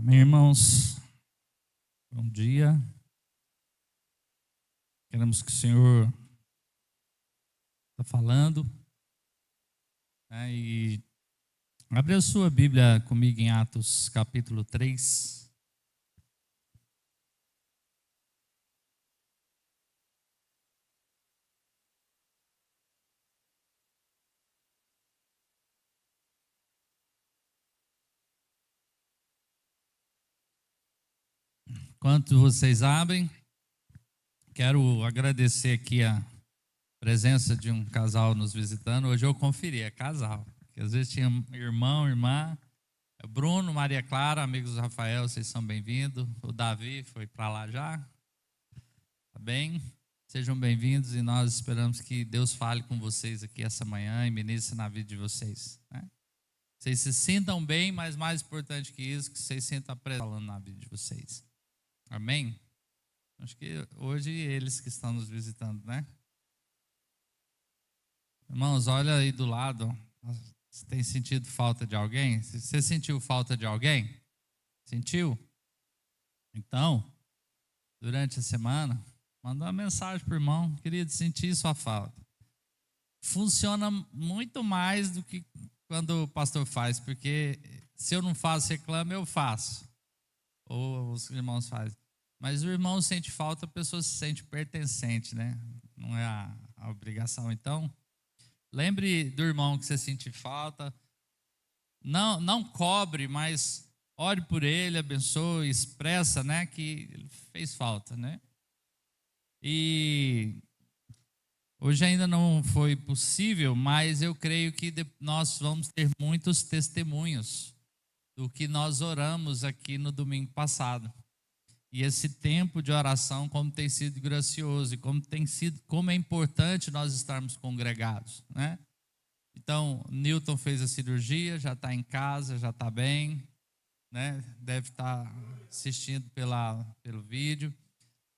Amém, irmãos? Bom dia. Queremos que o Senhor está falando, né? E abre a sua Bíblia comigo em Atos capítulo 3. Enquanto vocês abrem, quero agradecer aqui a presença de um casal nos visitando. Hoje eu conferi, é casal. Porque às vezes tinha irmão, irmã. Bruno, Maria Clara, amigos do Rafael, vocês são bem-vindos. O Davi foi para lá já. Tá bem? Sejam bem-vindos e nós esperamos que Deus fale com vocês aqui essa manhã e ministre na vida de vocês, né? Vocês se sintam bem, mas mais importante que isso, que vocês sintam a presença falando na vida de vocês. Amém? Acho que hoje eles que estão nos visitando, né? Irmãos, olha aí do lado. Você tem sentido falta de alguém? Você sentiu falta de alguém? Sentiu? Então, durante a semana, manda uma mensagem para o irmão. Querido, senti sua falta. Funciona muito mais do que quando o pastor faz, porque se eu não faço reclame, eu faço. Ou os irmãos fazem. Mas o irmão sente falta, a pessoa se sente pertencente, né? Não é a obrigação. Então, lembre do irmão que você sente falta. Não cobre, mas ore por ele, abençoe, expressa, né, que ele fez falta, né? E hoje ainda não foi possível, mas eu creio que nós vamos ter muitos testemunhos do que nós oramos aqui no domingo passado. E esse tempo de oração, como tem sido gracioso e como é importante nós estarmos congregados, né? Então, Newton fez a cirurgia, já está em casa, já está bem, né? Deve estar assistindo pelo vídeo.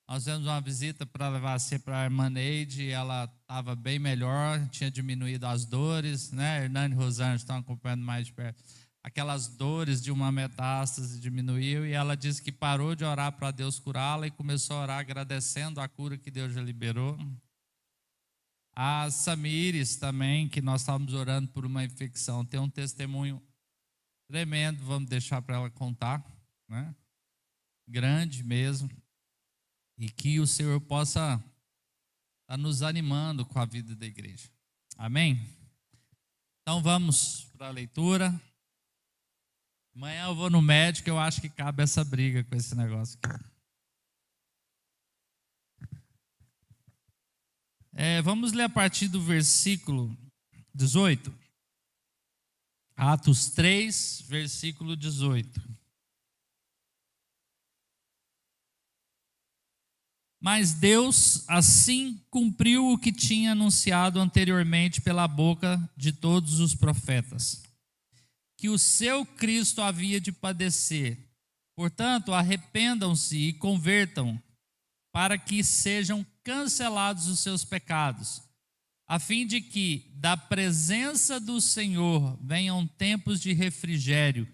Nós fizemos uma visita para levar para a irmã Neide, ela estava bem melhor, tinha diminuído as dores, né? Hernani e Rosângela estão acompanhando mais de perto. Aquelas dores de uma metástase diminuiu e ela disse que parou de orar para Deus curá-la e começou a orar agradecendo a cura que Deus já liberou. A Samires também, que nós estávamos orando por uma infecção, tem um testemunho tremendo, vamos deixar para ela contar, né? Grande mesmo. E que o Senhor possa estar nos animando com a vida da igreja. Amém? Então vamos para a leitura. Amanhã eu vou no médico, eu acho que cabe essa briga com esse negócio aqui. Vamos ler a partir do versículo 18. Atos 3, versículo 18. Mas Deus assim cumpriu o que tinha anunciado anteriormente pela boca de todos os profetas, que o seu Cristo havia de padecer. Portanto, arrependam-se e convertam, para que sejam cancelados os seus pecados, a fim de que da presença do Senhor venham tempos de refrigério,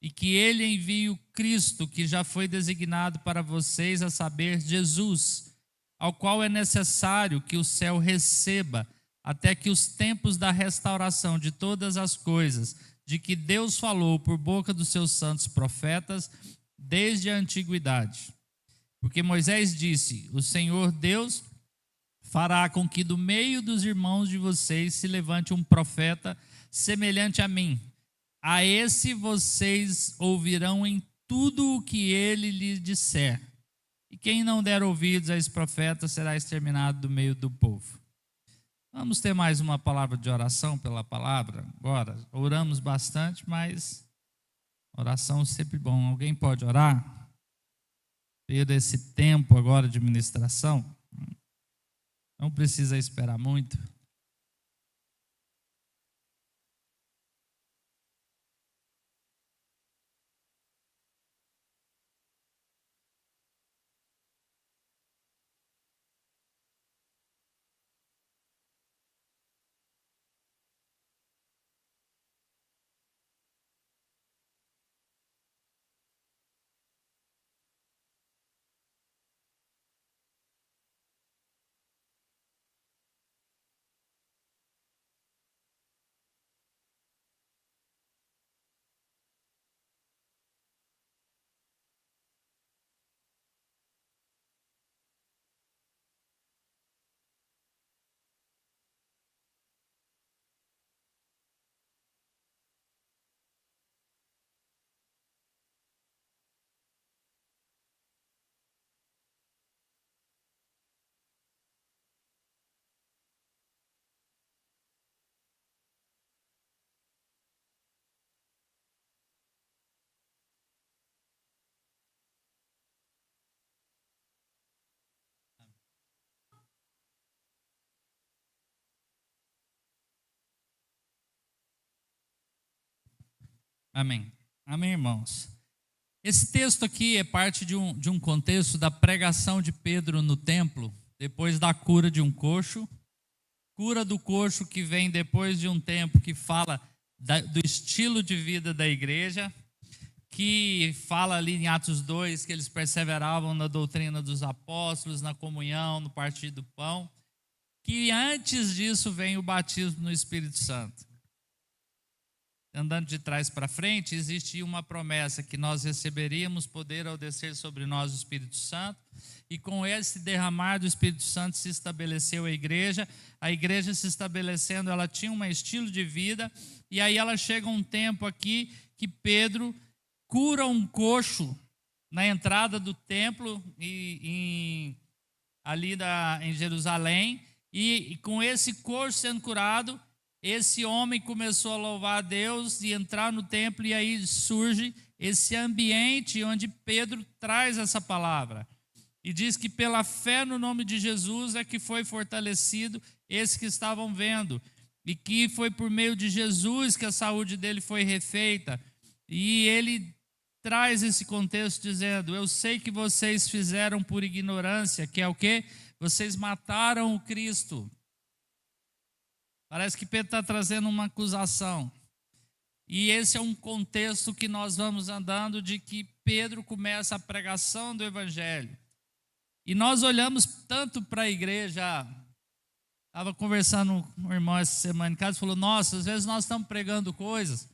e que ele envie o Cristo que já foi designado para vocês, a saber, Jesus, ao qual é necessário que o céu receba, até que os tempos da restauração de todas as coisas, de que Deus falou por boca dos seus santos profetas, desde a antiguidade. Porque Moisés disse: o Senhor Deus fará com que do meio dos irmãos de vocês se levante um profeta semelhante a mim. A esse vocês ouvirão em tudo o que ele lhes disser. E quem não der ouvidos a esse profeta será exterminado do meio do povo. Vamos ter mais uma palavra de oração pela palavra agora. Oramos bastante, mas oração é sempre bom. Alguém pode orar? Ter esse tempo agora de ministração? Não precisa esperar muito. Amém. Amém, irmãos. Esse texto aqui é parte de um contexto da pregação de Pedro no templo, depois da cura de um coxo. Cura do coxo que vem depois de um tempo que fala do estilo de vida da igreja, que fala ali em Atos 2 que eles perseveravam na doutrina dos apóstolos, na comunhão, no partir do pão, que antes disso vem o batismo no Espírito Santo. Andando de trás para frente, existe uma promessa que nós receberíamos poder ao descer sobre nós o Espírito Santo, e com esse derramar do Espírito Santo se estabeleceu a igreja se estabelecendo, ela tinha um estilo de vida, e aí ela chega um tempo aqui que Pedro cura um coxo na entrada do templo ali em Jerusalém, e com esse coxo sendo curado, esse homem começou a louvar a Deus e entrar no templo, e aí surge esse ambiente onde Pedro traz essa palavra. E diz que pela fé no nome de Jesus é que foi fortalecido esse que estavam vendo, e que foi por meio de Jesus que a saúde dele foi refeita. E ele traz esse contexto dizendo: eu sei que vocês fizeram por ignorância, que é o quê? Vocês mataram o Cristo. Parece que Pedro está trazendo uma acusação. E esse é um contexto que nós vamos andando, de que Pedro começa a pregação do Evangelho. E nós olhamos tanto para a igreja. Estava conversando com um irmão essa semana em casa, falou: nossa, às vezes nós estamos pregando coisas,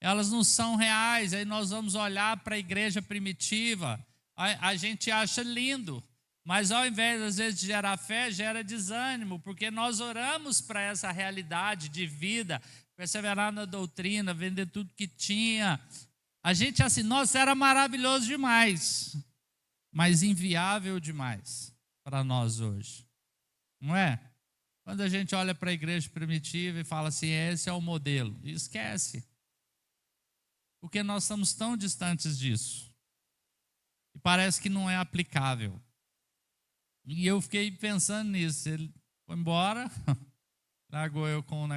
elas não são reais, aí nós vamos olhar para a igreja primitiva, a gente acha lindo, mas ao invés, às vezes, de gerar fé, gera desânimo, porque nós oramos para essa realidade de vida, perseverar na doutrina, vender tudo que tinha. A gente assim, nossa, era maravilhoso demais, mas inviável demais para nós hoje, não é? Quando a gente olha para a igreja primitiva e fala assim, esse é o modelo, e esquece, porque nós estamos tão distantes disso, e parece que não é aplicável. E eu fiquei pensando nisso. Ele foi embora, largou eu com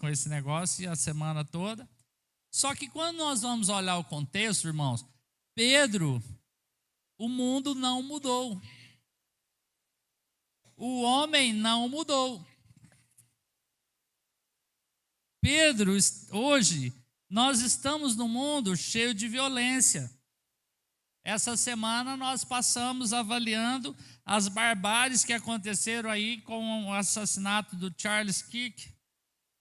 esse negócio e a semana toda. Só que quando nós vamos olhar o contexto, irmãos, Pedro, o mundo não mudou. O homem não mudou. Pedro, hoje, nós estamos num mundo cheio de violência. Essa semana nós passamos avaliando as barbáries que aconteceram aí com o assassinato do Charles Kirk,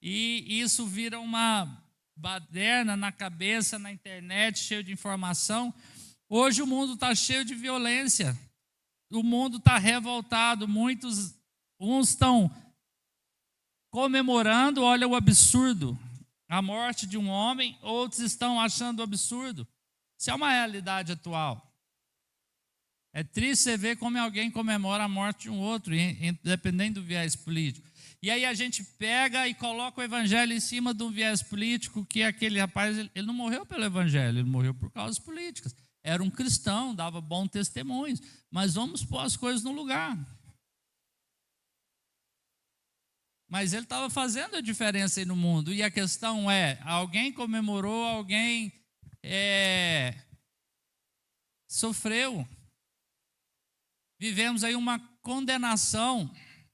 e isso vira uma baderna na cabeça, na internet, cheio de informação. Hoje o mundo está cheio de violência, o mundo está revoltado, uns estão comemorando, olha o absurdo, a morte de um homem, outros estão achando absurdo. Isso é uma realidade atual. É triste você ver como alguém comemora a morte de um outro, independente do viés político. E aí a gente pega e coloca o evangelho em cima de um viés político, que aquele rapaz, ele não morreu pelo evangelho, ele morreu por causas políticas. Era um cristão, dava bons testemunhos, mas vamos pôr as coisas no lugar. Mas ele estava fazendo a diferença aí no mundo, e a questão é, alguém comemorou, alguém sofreu. Vivemos aí uma condenação,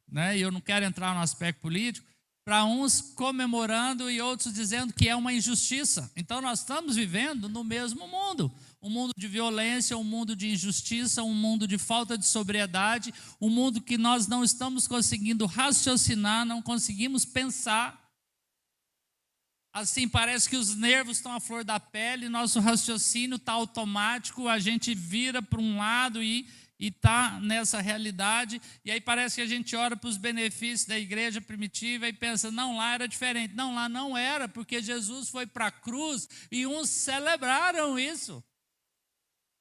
né? E eu não quero entrar no aspecto político, para uns comemorando e outros dizendo que é uma injustiça. Então nós estamos vivendo no mesmo mundo, um mundo de violência, um mundo de injustiça, um mundo de falta de sobriedade, um mundo que nós não estamos conseguindo raciocinar, não conseguimos pensar. Assim, parece que os nervos estão à flor da pele, nosso raciocínio está automático, a gente vira para um lado e está nessa realidade, e aí parece que a gente ora para os benefícios da igreja primitiva e pensa, não, lá era diferente. Não, lá não era, porque Jesus foi para a cruz e uns celebraram isso,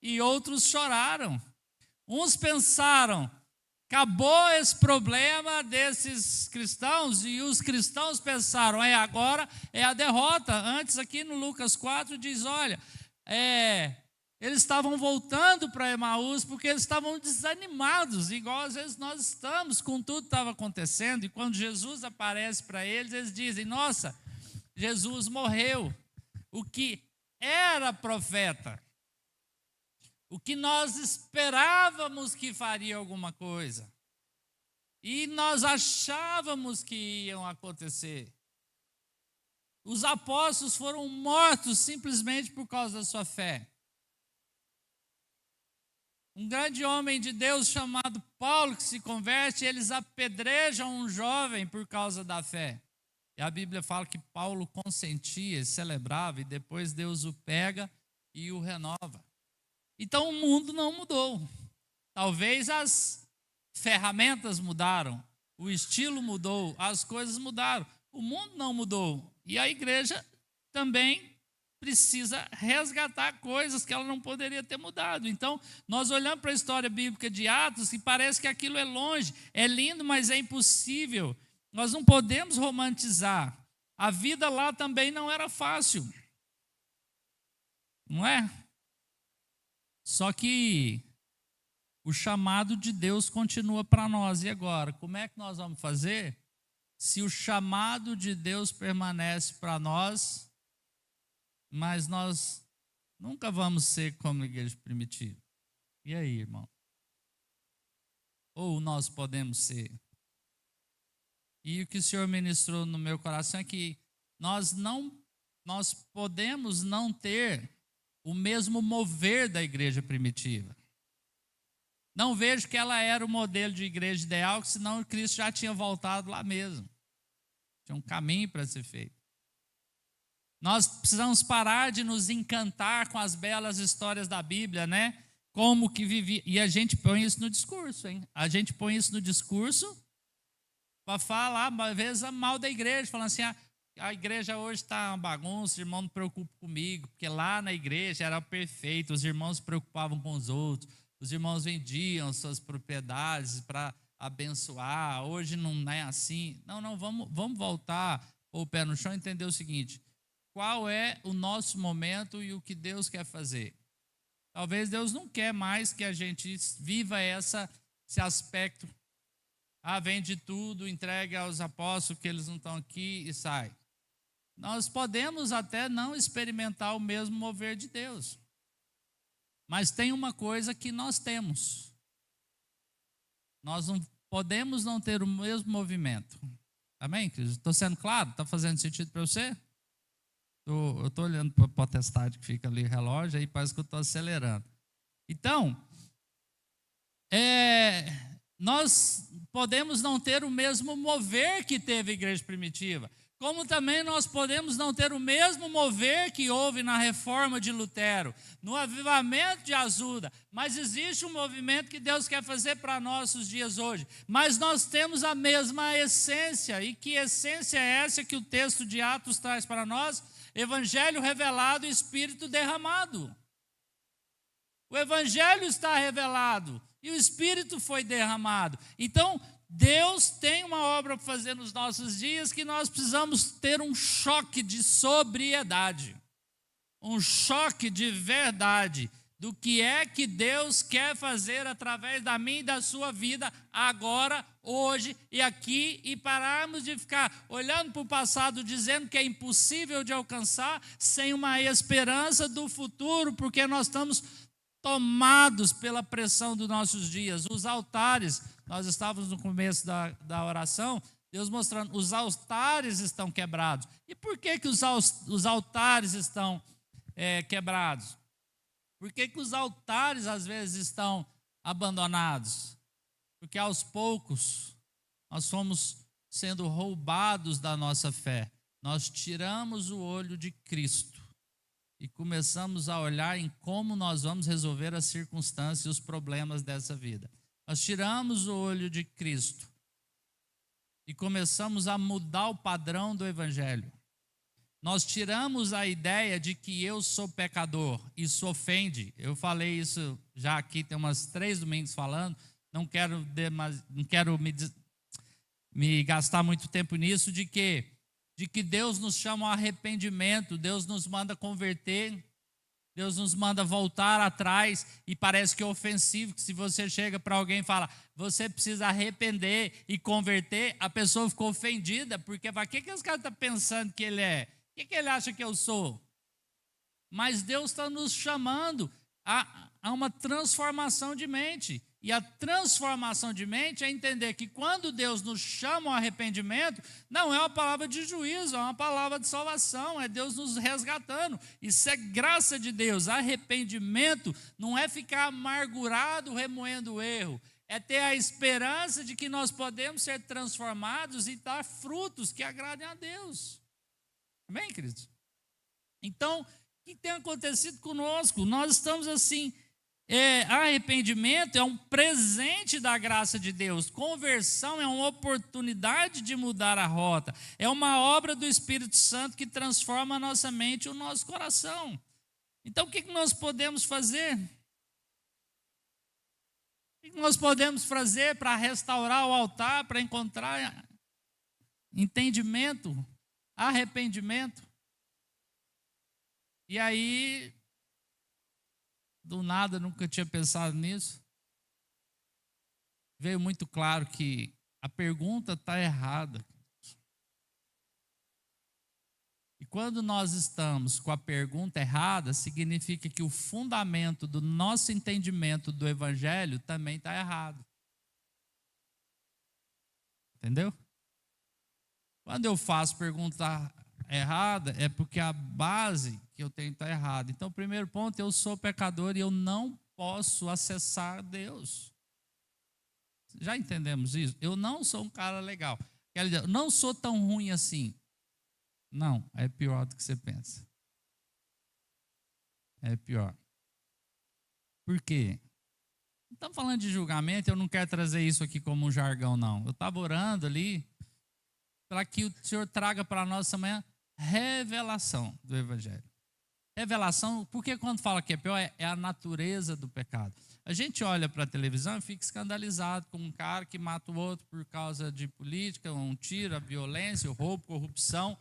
e outros choraram. Uns pensaram, acabou esse problema desses cristãos, e os cristãos pensaram, agora é a derrota. Antes aqui no Lucas 4 diz, olha, eles estavam voltando para Emaús porque eles estavam desanimados, igual às vezes nós estamos, com tudo que estava acontecendo, e quando Jesus aparece para eles, eles dizem, nossa, Jesus morreu, o que era profeta. O que nós esperávamos que faria alguma coisa. E nós achávamos que iam acontecer. Os apóstolos foram mortos simplesmente por causa da sua fé. Um grande homem de Deus chamado Paulo que se converte, eles apedrejam um jovem por causa da fé. E a Bíblia fala que Paulo consentia, celebrava, e depois Deus o pega e o renova. Então o mundo não mudou. Talvez as ferramentas mudaram, o estilo mudou, as coisas mudaram. O mundo não mudou. E a igreja também precisa resgatar coisas que ela não poderia ter mudado. Então, nós olhamos para a história bíblica de Atos e parece que aquilo é longe, é lindo, mas é impossível. Nós não podemos romantizar. A vida lá também não era fácil. Não é? Só que o chamado de Deus continua para nós. E agora, como é que nós vamos fazer se o chamado de Deus permanece para nós, mas nós nunca vamos ser como a igreja primitiva? E aí, irmão? Ou nós podemos ser? E o que o Senhor ministrou no meu coração é que nós podemos não ter o mesmo mover da igreja primitiva. Não vejo que ela era o modelo de igreja ideal, senão Cristo já tinha voltado lá mesmo. Tinha um caminho para ser feito. Nós precisamos parar de nos encantar com as belas histórias da Bíblia, né? Como que vivia. E a gente põe isso no discurso, hein? A gente põe isso no discurso para falar, às vezes, mal da igreja, falando assim, a igreja hoje está uma bagunça, os irmãos não se preocupam comigo, porque lá na igreja era perfeito, os irmãos se preocupavam com os outros, os irmãos vendiam suas propriedades para abençoar, hoje não é assim. Não, vamos voltar o pé no chão e entender o seguinte: qual é o nosso momento e o que Deus quer fazer? Talvez Deus não quer mais que a gente viva esse aspecto. Vende tudo, entregue aos apóstolos que eles não estão aqui e sai. Nós podemos até não experimentar o mesmo mover de Deus. Mas tem uma coisa que nós temos. Nós não podemos não ter o mesmo movimento. Amém, queridos? Estou sendo claro? Está fazendo sentido para você? Eu estou olhando para a potestade que fica ali, relógio, aí parece que eu estou acelerando. Então, nós podemos não ter o mesmo mover que teve a igreja primitiva, como também nós podemos não ter o mesmo mover que houve na reforma de Lutero, no avivamento de Azusa, mas existe um movimento que Deus quer fazer para nossos dias hoje, mas nós temos a mesma essência. E que essência é essa que o texto de Atos traz para nós? Evangelho revelado e Espírito derramado. O Evangelho está revelado e o Espírito foi derramado. Então, Deus tem uma obra para fazer nos nossos dias que nós precisamos ter um choque de sobriedade, um choque de verdade do que é que Deus quer fazer através da minha e da sua vida agora, hoje e aqui, e pararmos de ficar olhando para o passado dizendo que é impossível de alcançar sem uma esperança do futuro, porque nós estamos tomados pela pressão dos nossos dias. Os altares, nós estávamos no começo da oração, Deus mostrando, os altares estão quebrados. E por que os altares estão quebrados? Por que os altares às vezes estão abandonados? Porque aos poucos nós fomos sendo roubados da nossa fé. Nós tiramos o olho de Cristo e começamos a olhar em como nós vamos resolver as circunstâncias e os problemas dessa vida. Nós tiramos o olho de Cristo e começamos a mudar o padrão do Evangelho. Nós tiramos a ideia de que eu sou pecador. Isso ofende. Eu falei isso já aqui, tem umas 3 domingos falando. Não quero me gastar muito tempo nisso, de que Deus nos chama ao arrependimento, Deus nos manda converter, Deus nos manda voltar atrás, e parece que é ofensivo, que se você chega para alguém e fala, você precisa arrepender e converter, a pessoa ficou ofendida, porque o que esse cara está pensando que ele é? O que ele acha que eu sou? mas Deus está nos chamando a uma transformação de mente. E a transformação de mente é entender que quando Deus nos chama ao arrependimento, não é uma palavra de juízo, é uma palavra de salvação, é Deus nos resgatando. Isso é graça de Deus. Arrependimento não é ficar amargurado remoendo o erro, é ter a esperança de que nós podemos ser transformados e dar frutos que agradem a Deus. Amém, queridos? Então, o que tem acontecido conosco? Nós estamos assim... arrependimento é um presente da graça de Deus. Conversão é uma oportunidade de mudar a rota. É uma obra do Espírito Santo que transforma a nossa mente e o nosso coração. Então, o que nós podemos fazer? O que nós podemos fazer para restaurar o altar, para encontrar entendimento, arrependimento? E aí... do nada, nunca tinha pensado nisso. Veio muito claro que a pergunta está errada. E quando nós estamos com a pergunta errada, significa que o fundamento do nosso entendimento do Evangelho também está errado. Entendeu? Quando eu faço pergunta errada, é porque a base que eu tenho está errada. Então, o primeiro ponto, eu sou pecador e eu não posso acessar Deus. Já entendemos isso? Eu não sou um cara legal. Quer dizer, eu não sou tão ruim assim. Não, é pior do que você pensa. É pior. Por quê? Não estamos falando de julgamento, eu não quero trazer isso aqui como um jargão, não. Eu estava orando ali para que o Senhor traga para nós essa manhã revelação do Evangelho. Revelação, porque quando fala que é pior, é a natureza do pecado. A gente olha para a televisão e fica escandalizado com um cara que mata o outro por causa de política, um tiro, a violência, o roubo, corrupção.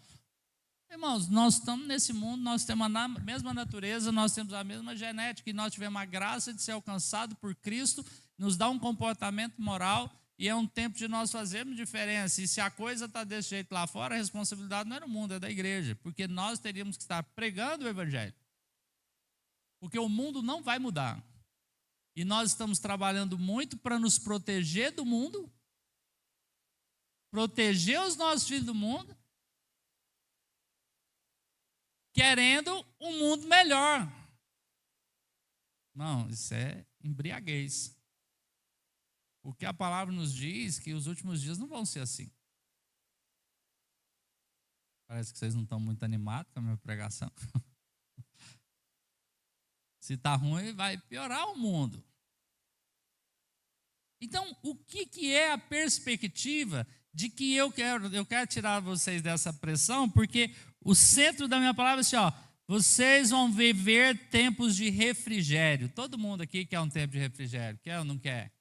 Irmãos, nós estamos nesse mundo, nós temos a mesma natureza, nós temos a mesma genética, e nós tivemos a graça de ser alcançado por Cristo, nos dá um comportamento moral, e é um tempo de nós fazermos diferença. E se a coisa está desse jeito lá fora, a responsabilidade não é do mundo, é da igreja, porque nós teríamos que estar pregando o Evangelho. Porque o mundo não vai mudar. E nós estamos trabalhando muito para nos proteger do mundo, proteger os nossos filhos do mundo, querendo um mundo melhor. Não, isso é embriaguez. Porque a palavra nos diz que os últimos dias não vão ser assim. Parece que vocês não estão muito animados com a minha pregação. Se está ruim, vai piorar o mundo. Então, o que é a perspectiva de que eu quero tirar vocês dessa pressão? Porque o centro da minha palavra é assim, ó, vocês vão viver tempos de refrigério. Todo mundo aqui quer um tempo de refrigério, quer ou não quer?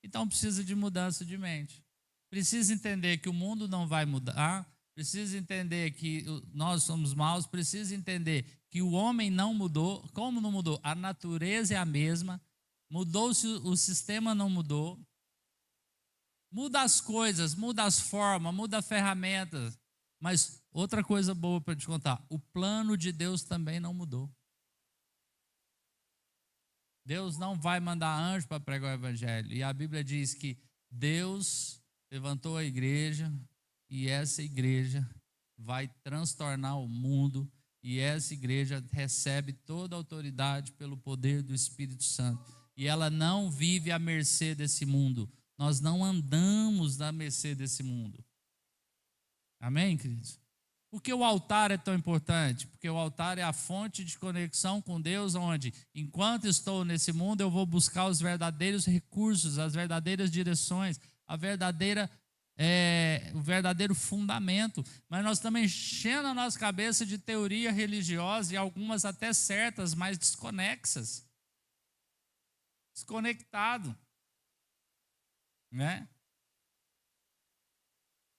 Então precisa de mudança de mente. Precisa entender que o mundo não vai mudar, precisa entender que nós somos maus, precisa entender que o homem não mudou. Como não mudou? A natureza é a mesma, mudou-se, o sistema não mudou. Muda as coisas, muda as formas, muda as ferramentas. Mas outra coisa boa para te contar, o plano de Deus também não mudou. Deus não vai mandar anjo para pregar o Evangelho. E a Bíblia diz que Deus levantou a igreja e essa igreja vai transtornar o mundo e essa igreja recebe toda a autoridade pelo poder do Espírito Santo. E ela não vive à mercê desse mundo. Nós não andamos na mercê desse mundo. Amém, queridos? Por que o altar é tão importante? Porque o altar é a fonte de conexão com Deus, onde, enquanto estou nesse mundo, eu vou buscar os verdadeiros recursos, as verdadeiras direções, o verdadeiro fundamento. Mas nós estamos enchendo a nossa cabeça de teoria religiosa e algumas até certas, mas desconexas. Desconectado. Né?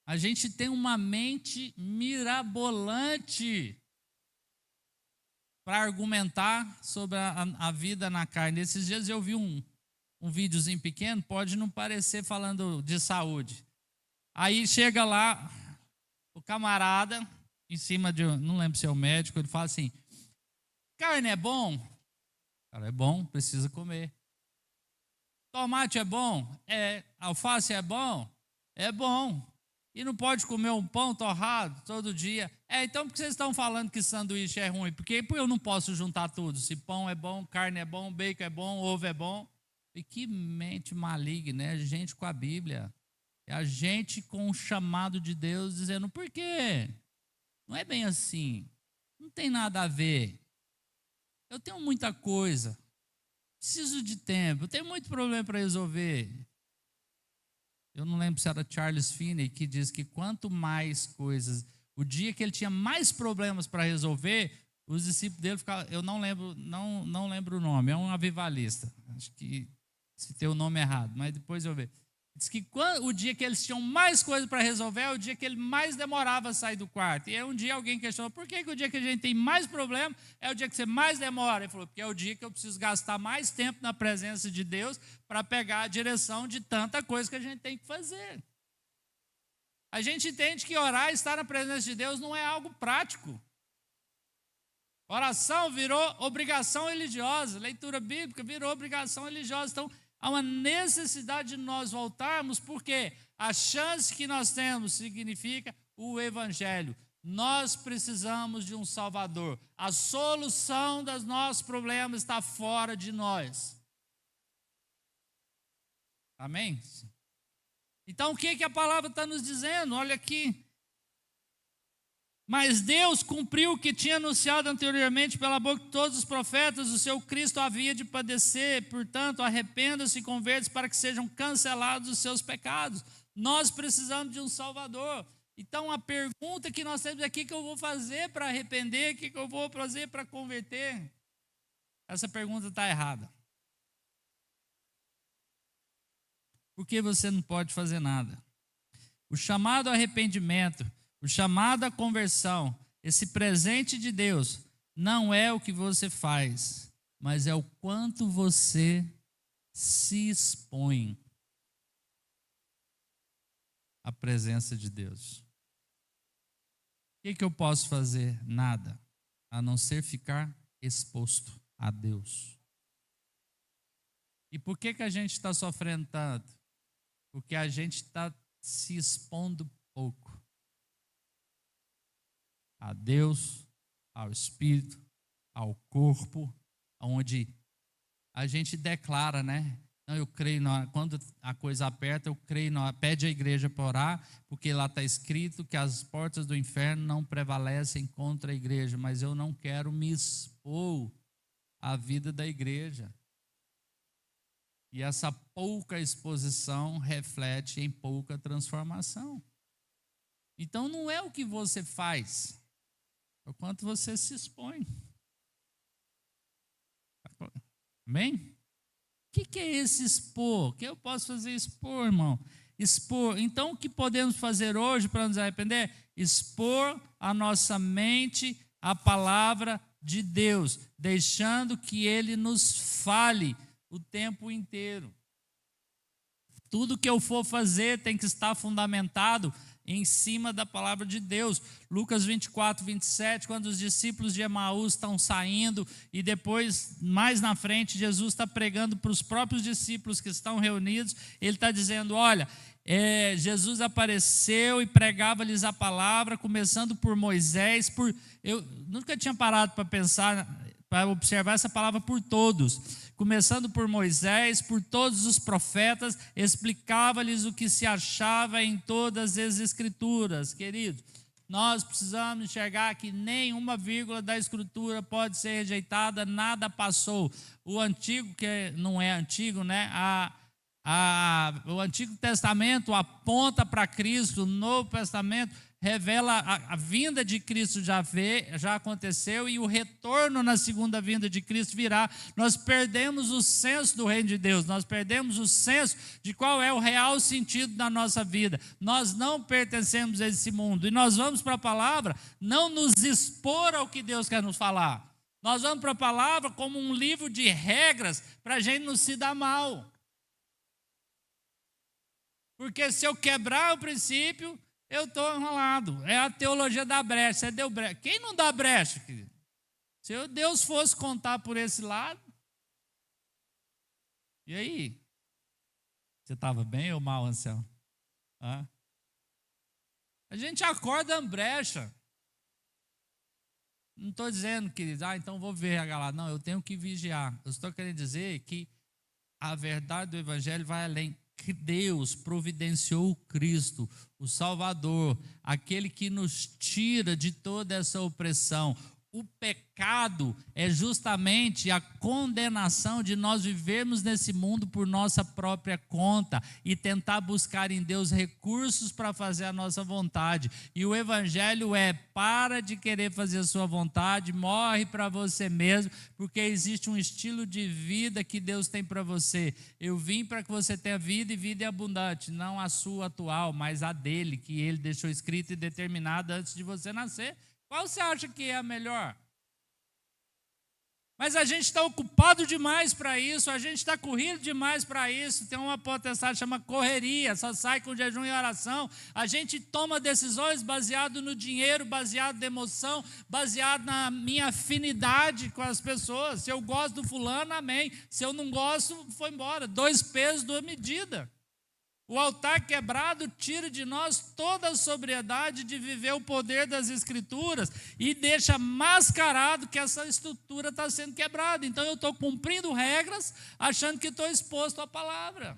A gente tem uma mente mirabolante para argumentar sobre a vida na carne. Esses dias eu vi um videozinho pequeno, pode não parecer falando de saúde. Aí chega lá o camarada, em cima de, não lembro se é o médico, ele fala assim, Carne é bom? Cara, é bom, precisa comer. Tomate é bom? É. Alface é bom? É bom. E não pode comer um pão torrado todo dia? Então por que vocês estão falando que sanduíche é ruim? Porque eu não posso juntar tudo. Se pão é bom, carne é bom, bacon é bom, ovo é bom. E que mente maligna, né? A gente com a Bíblia. É a gente com o chamado de Deus dizendo, por quê? Não é bem assim. Não tem nada a ver. Eu tenho muita coisa. Preciso de tempo. Eu tenho muito problema para resolver. Eu não lembro se era Charles Finney que diz que quanto mais coisas, o dia que ele tinha mais problemas para resolver, os discípulos dele ficavam, eu não lembro o nome, é um avivalista. Acho que citei o nome errado, mas depois eu vejo. Diz que o dia que eles tinham mais coisas para resolver é o dia que ele mais demorava a sair do quarto. E aí um dia alguém questionou, por que o dia que a gente tem mais problema é o dia que você mais demora? Ele falou, porque é o dia que eu preciso gastar mais tempo na presença de Deus para pegar a direção de tanta coisa que a gente tem que fazer. A gente entende que orar e estar na presença de Deus não é algo prático. Oração virou obrigação religiosa, leitura bíblica virou obrigação religiosa. Então, há uma necessidade de nós voltarmos, porque a chance que nós temos significa o Evangelho. Nós precisamos de um Salvador. A solução dos nossos problemas está fora de nós. Amém? Então, o que a palavra está nos dizendo? Olha aqui. Mas Deus cumpriu o que tinha anunciado anteriormente pela boca de todos os profetas, o seu Cristo havia de padecer, portanto, arrependa-se e converte-se para que sejam cancelados os seus pecados. Nós precisamos de um Salvador. Então, a pergunta que nós temos é: o que eu vou fazer para arrepender? O que eu vou fazer para converter? Essa pergunta está errada. Por que você não pode fazer nada? O chamado arrependimento, o chamado à conversão, esse presente de Deus, não é o que você faz, mas é o quanto você se expõe à presença de Deus. O que eu posso fazer? Nada, a não ser ficar exposto a Deus. E por que a gente está sofrendo tanto? Porque a gente está se expondo pouco a Deus, ao Espírito, ao corpo, onde a gente declara, né? Não, eu creio, quando a coisa aperta, eu creio, pede a igreja para orar, porque lá está escrito que as portas do inferno não prevalecem contra a igreja, mas eu não quero me expor à vida da igreja. E essa pouca exposição reflete em pouca transformação. Então não é o que você faz, é o quanto você se expõe. Amém? O que é esse expor? O que eu posso fazer expor, irmão? Expor. Então o que podemos fazer hoje para nos arrepender? Expor a nossa mente à palavra de Deus, deixando que Ele nos fale o tempo inteiro. Tudo que eu for fazer tem que estar fundamentado em cima da palavra de Deus. Lucas 24, 27, quando os discípulos de Emaús estão saindo e depois, mais na frente, Jesus está pregando para os próprios discípulos que estão reunidos, ele está dizendo, olha, Jesus apareceu e pregava-lhes a palavra, começando por Moisés, eu nunca tinha parado para pensar, para observar essa palavra por todos, começando por Moisés, por todos os profetas, explicava-lhes o que se achava em todas as escrituras. Queridos, nós precisamos enxergar que nenhuma vírgula da escritura pode ser rejeitada, nada passou. O antigo, que não é antigo, né? O Antigo Testamento aponta para Cristo, o Novo Testamento revela a vinda de Cristo já aconteceu e o retorno na segunda vinda de Cristo virá. Nós perdemos o senso do reino de Deus, nós perdemos o senso de qual é o real sentido da nossa vida. Nós não pertencemos a esse mundo e nós vamos para a palavra não nos expor ao que Deus quer nos falar. Nós vamos para a palavra como um livro de regras para a gente não se dar mal. Porque se eu quebrar o princípio, eu estou enrolado. É a teologia da brecha. Você deu brecha. Quem não dá brecha, querido? Se Deus fosse contar por esse lado, e aí? Você estava bem ou mal, Anselmo? A gente acorda brecha. Não estou dizendo, queridos, então vou ver lá. Não, eu tenho que vigiar. Eu estou querendo dizer que a verdade do Evangelho vai além. Que Deus providenciou o Cristo, o Salvador, aquele que nos tira de toda essa opressão. O pecado é justamente a condenação de nós vivermos nesse mundo por nossa própria conta e tentar buscar em Deus recursos para fazer a nossa vontade. E o Evangelho para de querer fazer a sua vontade, morre para você mesmo, porque existe um estilo de vida que Deus tem para você. Eu vim para que você tenha vida e vida abundante, não a sua atual, mas a dele, que ele deixou escrita e determinada antes de você nascer. Qual você acha que é a melhor? Mas a gente está ocupado demais para isso, a gente está correndo demais para isso. Tem uma potestade que chama correria, só sai com jejum e oração. A gente toma decisões baseado no dinheiro, baseado na emoção, baseado na minha afinidade com as pessoas. Se eu gosto do fulano, amém. Se eu não gosto, foi embora. 2 pesos, 2 medidas. O altar quebrado tira de nós toda a sobriedade de viver o poder das Escrituras e deixa mascarado que essa estrutura está sendo quebrada. Então eu estou cumprindo regras, achando que estou exposto à palavra.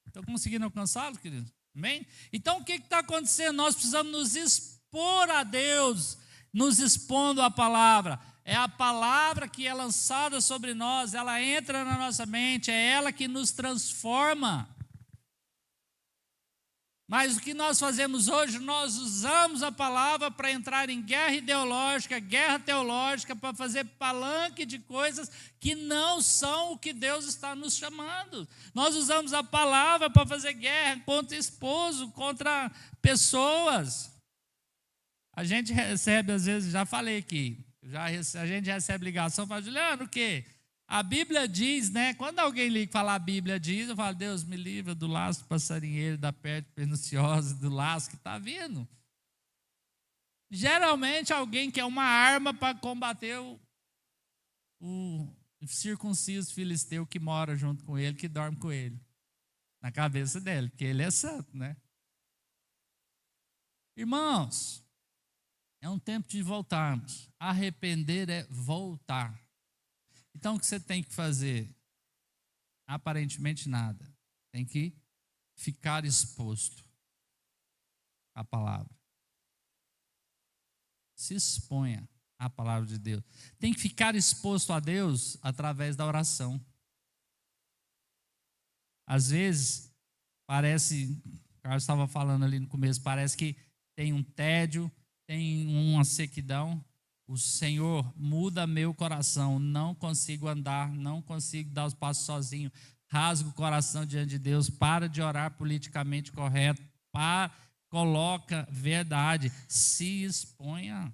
Estou conseguindo alcançá-lo, querido? Amém? Então o que está acontecendo? Nós precisamos nos expor a Deus, nos expondo à palavra. É a palavra que é lançada sobre nós, ela entra na nossa mente, é ela que nos transforma. Mas o que nós fazemos hoje, nós usamos a palavra para entrar em guerra ideológica, guerra teológica, para fazer palanque de coisas que não são o que Deus está nos chamando. Nós usamos a palavra para fazer guerra contra esposo, contra pessoas. A gente recebe, às vezes, já falei aqui, a gente recebe ligação e fala, Juliano, o quê? A Bíblia diz, né? Quando alguém liga e fala a Bíblia diz, eu falo, Deus me livra do laço do passarinheiro, da peste perniciosa, do laço que está vindo. Geralmente alguém quer uma arma para combater o circunciso filisteu que mora junto com ele, que dorme com ele. Na cabeça dele, porque ele é santo, né? Irmãos, é um tempo de voltarmos. Arrepender é voltar. Então, o que você tem que fazer? Aparentemente nada. Tem que ficar exposto à palavra. Se exponha à palavra de Deus. Tem que ficar exposto a Deus através da oração. Às vezes, parece, o Carlos estava falando ali no começo, parece que tem um tédio, tem uma sequidão. O Senhor muda meu coração, não consigo andar, não consigo dar os passos sozinho, rasgo o coração diante de Deus, para de orar politicamente correto, coloca verdade, se exponha.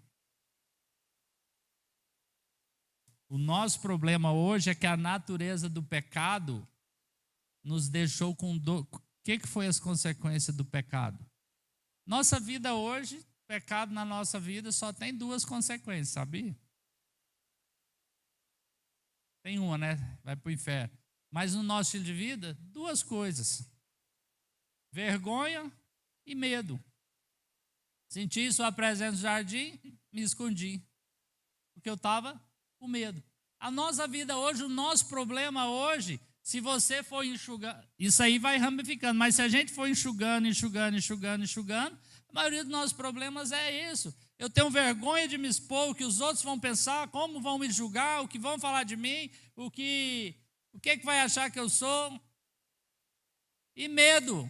O nosso problema hoje é que a natureza do pecado nos deixou com dor. O que foi as consequências do pecado? Nossa vida hoje, pecado na nossa vida só tem 2 consequências, sabia? Tem uma, né? Vai para o inferno. Mas no nosso estilo de vida, 2 coisas: vergonha e medo. Senti sua presença no jardim, me escondi, porque eu estava com medo. A nossa vida hoje, o nosso problema hoje, se você for enxugando, isso aí vai ramificando, mas se a gente for enxugando, a maioria dos nossos problemas é isso. Eu tenho vergonha de me expor, o que os outros vão pensar, como vão me julgar, o que vão falar de mim, o que vai achar que eu sou. E medo.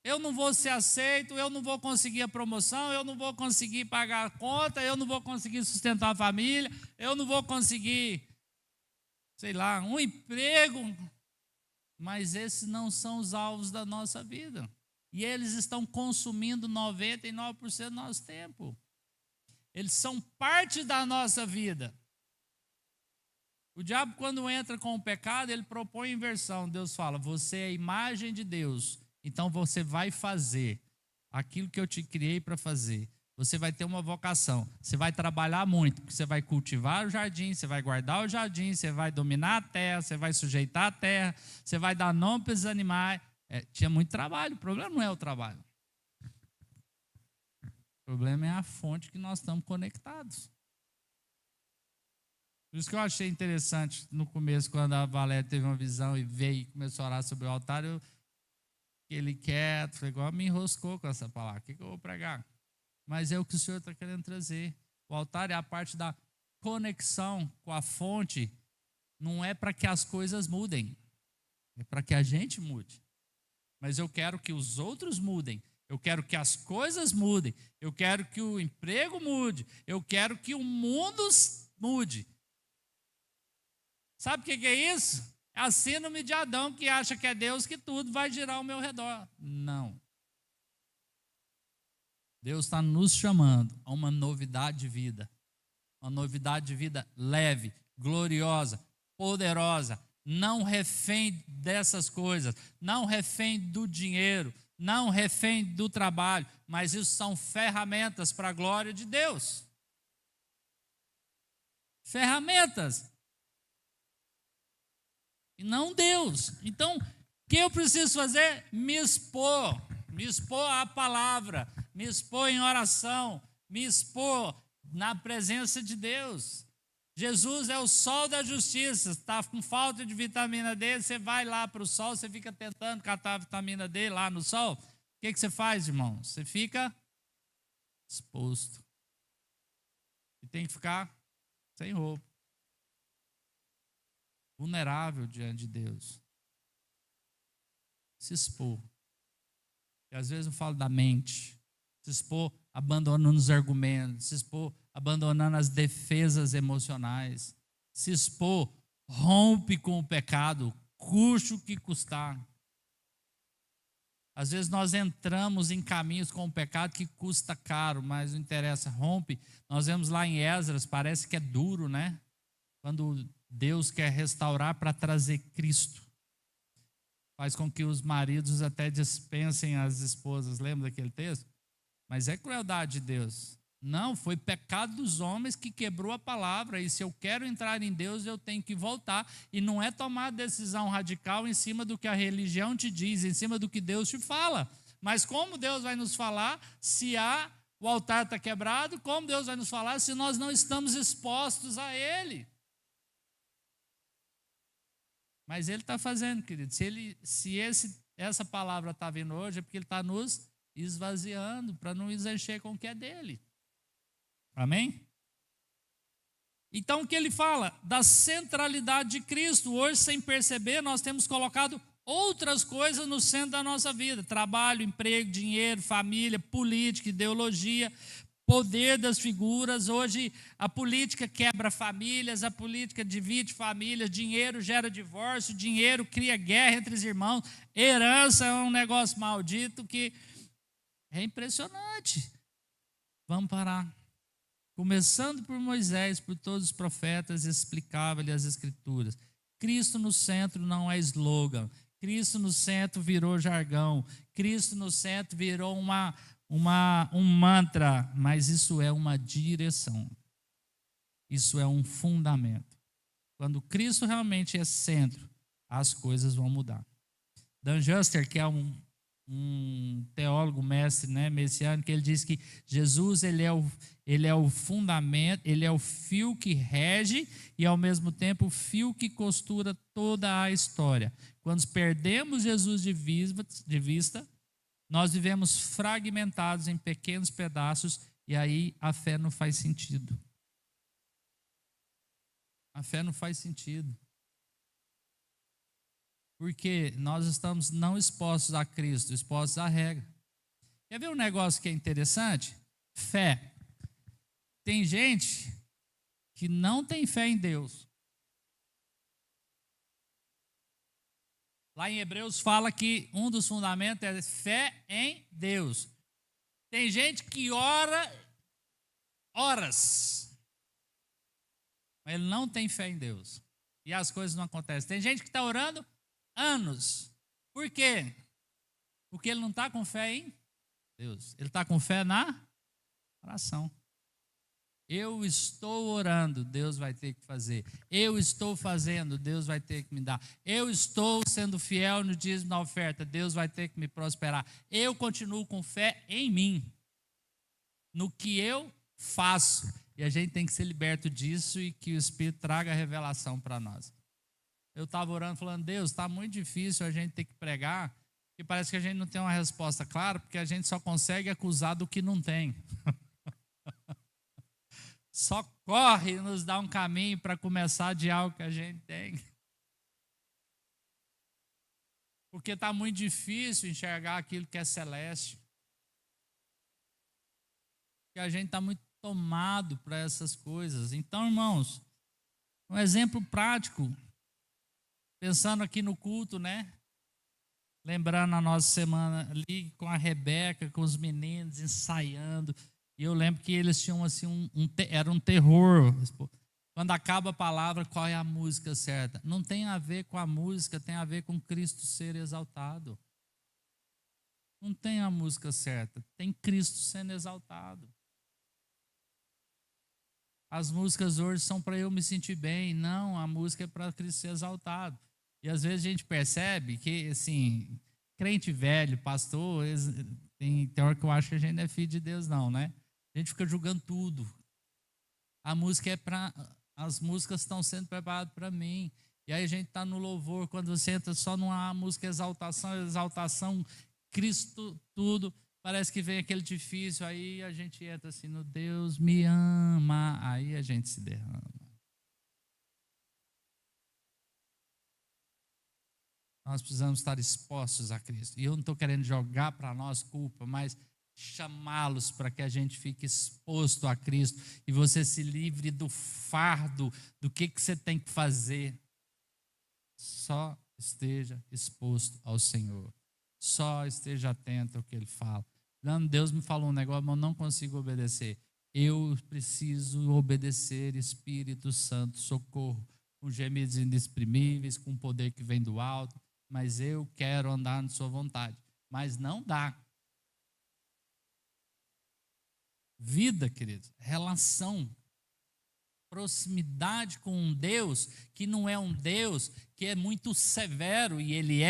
Eu não vou ser aceito, eu não vou conseguir a promoção, eu não vou conseguir pagar a conta, eu não vou conseguir sustentar a família, eu não vou conseguir, sei lá, um emprego. Mas esses não são os alvos da nossa vida. E eles estão consumindo 99% do nosso tempo. Eles são parte da nossa vida. O diabo, quando entra com o pecado, ele propõe inversão. Deus fala, você é a imagem de Deus, então você vai fazer aquilo que eu te criei para fazer. você vai ter uma vocação. Você vai trabalhar muito, porque você vai cultivar o jardim, você vai guardar o jardim, você vai dominar a terra, você vai sujeitar a terra, você vai dar nome para esses animais. Tinha muito trabalho, o problema não é o trabalho. O problema é a fonte que nós estamos conectados. Por isso que eu achei interessante no começo, quando a Valéria teve uma visão e veio e começou a orar sobre o altar, ele quieto, foi igual me enroscou com essa palavra. O que eu vou pregar? Mas é o que o Senhor está querendo trazer. O altar é a parte da conexão com a fonte, não é para que as coisas mudem, é para que a gente mude. Mas eu quero que os outros mudem, eu quero que as coisas mudem, eu quero que o emprego mude, eu quero que o mundo mude. Sabe o que é isso? É a síndrome de Adão, que acha que é Deus, que tudo vai girar ao meu redor. Não. Deus está nos chamando a uma novidade de vida. Uma novidade de vida leve, gloriosa, poderosa, não refém dessas coisas, não refém do dinheiro, não refém do trabalho, mas isso são ferramentas para a glória de Deus. Ferramentas. E não Deus. Então, o que eu preciso fazer? Me expor à palavra, me expor em oração, me expor na presença de Deus. Jesus é o sol da justiça. Está com falta de vitamina D, você vai lá para o sol, você fica tentando catar a vitamina D lá no sol. O que você faz, irmão? Você fica exposto. E tem que ficar sem roupa. Vulnerável diante de Deus. Se expor. E às vezes eu falo da mente. Se expor abandonando os argumentos. Se expor abandonando as defesas emocionais. Se expor, rompe com o pecado, custe o que custar. Às vezes nós entramos em caminhos com o pecado que custa caro, mas não interessa, rompe. Nós vemos lá em Esdras, parece que é duro, né? Quando Deus quer restaurar para trazer Cristo. Faz com que os maridos até dispensem as esposas. Lembra daquele texto? Mas é crueldade de Deus. Não, foi pecado dos homens que quebrou a palavra. E se eu quero entrar em Deus, eu tenho que voltar. E não é tomar decisão radical em cima do que a religião te diz, em cima do que Deus te fala. Mas como Deus vai nos falar se o altar está quebrado? Como Deus vai nos falar se nós não estamos expostos a Ele? Mas Ele está fazendo, querido. Se essa palavra está vindo hoje, é porque Ele está nos esvaziando, para não nos encher com o que é dele. Amém? Então o que ele fala? Da centralidade de Cristo. Hoje, sem perceber, nós temos colocado outras coisas no centro da nossa vida. Trabalho, emprego, dinheiro, família, política, ideologia, poder das figuras. Hoje a política quebra famílias, a política divide famílias, dinheiro gera divórcio, dinheiro cria guerra entre os irmãos, herança é um negócio maldito que é impressionante. Vamos parar. Começando por Moisés, por todos os profetas, explicava-lhe as Escrituras. Cristo no centro não é slogan. Cristo no centro virou jargão. Cristo no centro virou um mantra. Mas isso é uma direção. Isso é um fundamento. Quando Cristo realmente é centro, as coisas vão mudar. Dan Juster, que é um teólogo mestre, né, messiânico, ele diz que Jesus ele é o fundamento, ele é o fio que rege e ao mesmo tempo o fio que costura toda a história. Quando perdemos Jesus de vista, nós vivemos fragmentados em pequenos pedaços e aí a fé não faz sentido. A fé não faz sentido. Porque nós estamos não expostos a Cristo, expostos à regra. Quer ver um negócio que é interessante? Fé. Tem gente que não tem fé em Deus. Lá em Hebreus fala que um dos fundamentos é fé em Deus. Tem gente que ora horas, mas ele não tem fé em Deus. E as coisas não acontecem. Tem gente que está orando anos. Por quê? Porque ele não está com fé em Deus. Ele está com fé na Oração. Eu estou orando, Deus vai ter que fazer. Eu estou fazendo, Deus vai ter que me dar. Eu estou sendo fiel no dízimo da oferta, Deus vai ter que me prosperar. Eu continuo com fé em mim, no que eu faço. E a gente tem que ser liberto disso e que o Espírito traga a revelação para nós. Eu estava orando, falando, Deus, está muito difícil a gente ter que pregar, porque parece que a gente não tem uma resposta clara, porque a gente só consegue acusar do que não tem. Só corre e nos dá um caminho para começar de algo que a gente tem. Porque está muito difícil enxergar aquilo que é celeste. Porque a gente está muito tomado para essas coisas. Então, irmãos, um exemplo prático, pensando aqui no culto, né? Lembrando a nossa semana ali com a Rebeca, com os meninos ensaiando. E eu lembro que eles tinham assim era um terror. Quando acaba a palavra, qual é a música certa? Não tem a ver com a música, tem a ver com Cristo ser exaltado. Não tem a música certa, tem Cristo sendo exaltado. As músicas hoje são para eu me sentir bem. Não, a música é para Cristo ser exaltado. E às vezes a gente percebe que, assim, crente velho, pastor, tem hora que eu acho que a gente não é filho de Deus, não, né? A gente fica julgando tudo. A música é para. As músicas estão sendo preparadas para mim. E aí a gente está no louvor, quando você entra só numa música exaltação, Cristo, tudo. Parece que vem aquele difícil, aí a gente entra assim, no Deus me ama, aí a gente se derrama. Nós precisamos estar expostos a Cristo. E eu não estou querendo jogar para nós culpa, mas chamá-los para que a gente fique exposto a Cristo e você se livre do fardo, do que você tem que fazer. Só esteja exposto ao Senhor. Só esteja atento ao que Ele fala. Deus me falou um negócio, mas eu não consigo obedecer. Eu preciso obedecer, Espírito Santo, socorro, com gemidos inexprimíveis, com poder que vem do alto, mas eu quero andar na sua vontade. Mas não dá. Vida, queridos, relação, proximidade com um Deus que não é um Deus que é muito severo, e Ele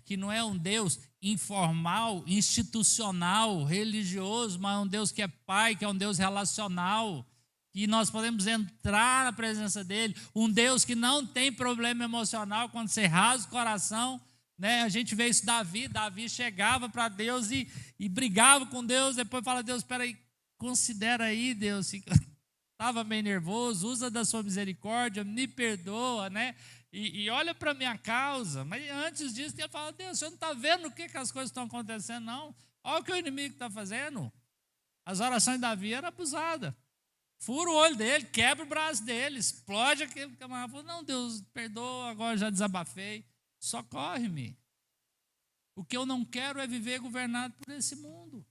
que não é um Deus informal, institucional, religioso, mas é um Deus que é Pai, que é um Deus relacional, que nós podemos entrar na presença dEle, um Deus que não tem problema emocional quando você rasga o coração, né? A gente vê isso Davi chegava para Deus e brigava com Deus, depois fala, Deus, espera aí, considera aí, Deus, estava meio nervoso, usa da sua misericórdia, me perdoa, né? E olha para a minha causa. Mas antes disso, tinha falado, Deus, você não está vendo o que as coisas estão acontecendo, não? Olha o que o inimigo está fazendo. As orações de Davi eram abusadas. Fura o olho dele, quebra o braço dele, explode aquele camarada. Falou, não, Deus, perdoa, agora já desabafei. Socorre-me. O que eu não quero é viver governado por esse mundo.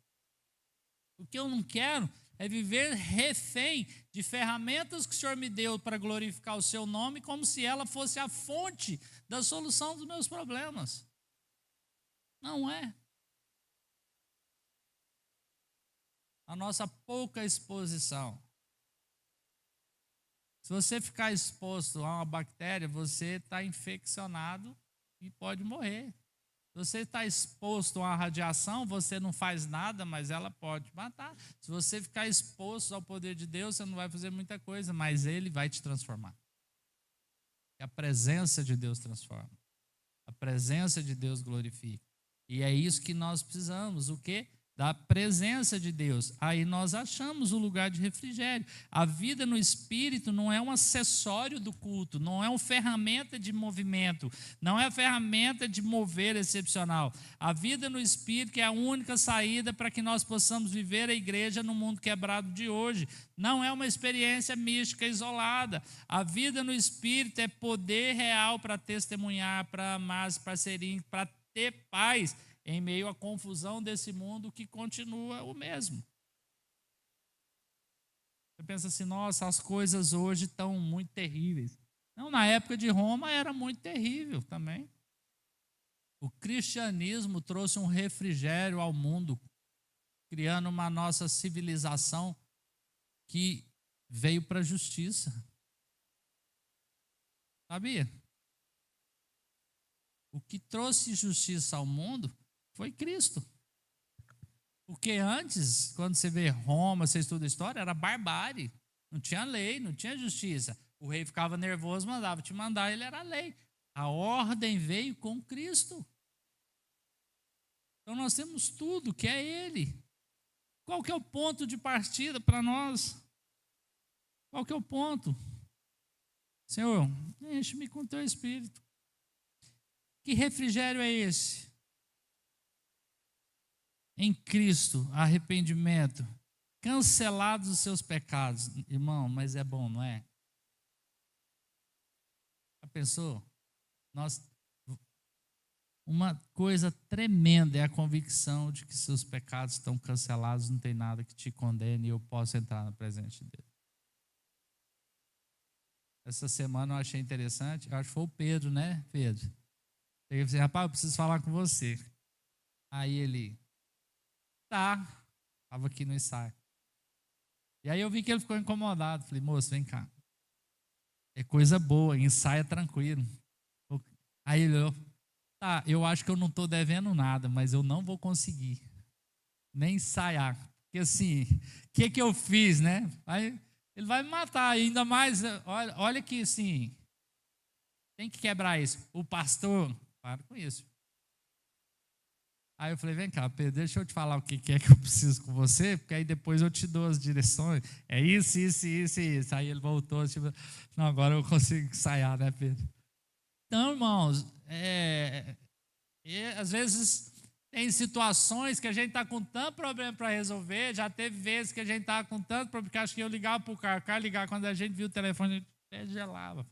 O que eu não quero é viver refém de ferramentas que o Senhor me deu para glorificar o seu nome, como se ela fosse a fonte da solução dos meus problemas. Não é. A nossa pouca exposição. Se você ficar exposto a uma bactéria, você está infeccionado e pode morrer. Se você está exposto a uma radiação, você não faz nada, mas ela pode matar. Se você ficar exposto ao poder de Deus, você não vai fazer muita coisa, mas Ele vai te transformar. E a presença de Deus transforma. A presença de Deus glorifica. E é isso que nós precisamos. O quê? Da presença de Deus. Aí nós achamos o lugar de refrigério. A vida no Espírito não é um acessório do culto, não é uma ferramenta de movimento, não é a ferramenta de mover excepcional. A vida no Espírito é a única saída para que nós possamos viver a igreja no mundo quebrado de hoje. Não é uma experiência mística isolada. A vida no Espírito é poder real para testemunhar, para amar, para servir, para ter paz em meio à confusão desse mundo que continua o mesmo. Você pensa assim, nossa, as coisas hoje estão muito terríveis. Não, na época de Roma era muito terrível também. O cristianismo trouxe um refrigério ao mundo, criando uma nossa civilização que veio para a justiça. Sabia? O que trouxe justiça ao mundo foi Cristo. Porque antes, quando você vê Roma, você estuda a história, era barbárie. Não tinha lei, não tinha justiça. O rei ficava nervoso, mandava te mandar, ele era a lei. A ordem veio com Cristo. Então nós temos tudo que é Ele. Qual que é o ponto de partida para nós? Qual que é o ponto? Senhor, enche-me com teu Espírito. Que refrigério é esse? Em Cristo, arrependimento, cancelados os seus pecados. Irmão, mas é bom, não é? Já pensou? Uma coisa tremenda é a convicção de que seus pecados estão cancelados, não tem nada que te condene e eu posso entrar na presença de Deus. Essa semana eu achei interessante, acho que foi o Pedro, né, Pedro? Cheguei e falei, rapaz, eu preciso falar com você. Aí ele, estava aqui no ensaio. E aí eu vi que ele ficou incomodado. Falei, moço, vem cá. É coisa boa, ensaio é tranquilo. Aí ele olhou, eu acho que eu não estou devendo nada, mas eu não vou conseguir nem ensaiar. Porque assim, o que eu fiz, né? Aí ele vai me matar, ainda mais, olha que assim, tem que quebrar isso. O pastor, para com isso. Aí eu falei, vem cá, Pedro, deixa eu te falar o que é que eu preciso com você, porque aí depois eu te dou as direções. É isso, isso, isso, isso. Aí ele voltou, tipo, não, agora eu consigo ensaiar, né, Pedro? Então, irmãos, às vezes tem situações que a gente está com tanto problema para resolver, já teve vezes que a gente estava com tanto problema, porque acho que eu ligava para o cara ligava, quando a gente viu o telefone, a gente até gelava.